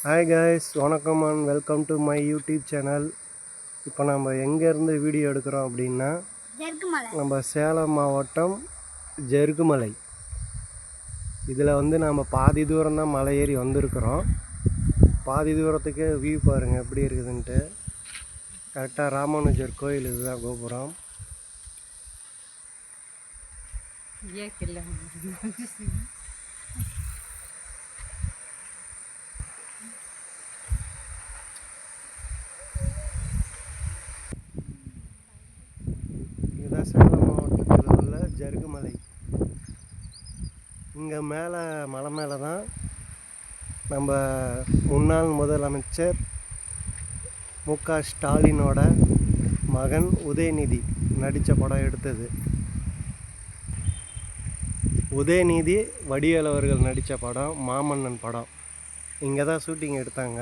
Hi guys, வணக்கம் and welcome to my YouTube channel. இப்போ நம்ம எங்கேருந்து வீடியோ எடுக்கிறோம் அப்படின்னா, நம்ம சேலம் மாவட்டம் ஜெருகுமலை. இதில் நம்ம பாதி தூரம் தான் மலை ஏறி வந்திருக்கிறோம். பாதி தூரத்துக்கு வியூ பாருங்கள் எப்படி இருக்குதுன்ட்டு. கரெக்டாக ராமானுஜர் கோயில் இதுதான் கோபுரம். இதுதான் சேலம் மாவட்டத்தில் உள்ள ஜெருகுமலை. இங்கே மலை மேலே தான் நம்ம முன்னாள் முதலமைச்சர் மு.க. ஸ்டாலினோட மகன் உதயநிதி நடித்த படம் எடுத்தது. உதயநிதி வடிவேலு அவர்கள் நடித்த படம் மாமன்னன் படம் இங்கே தான் ஷூட்டிங் எடுத்தாங்க.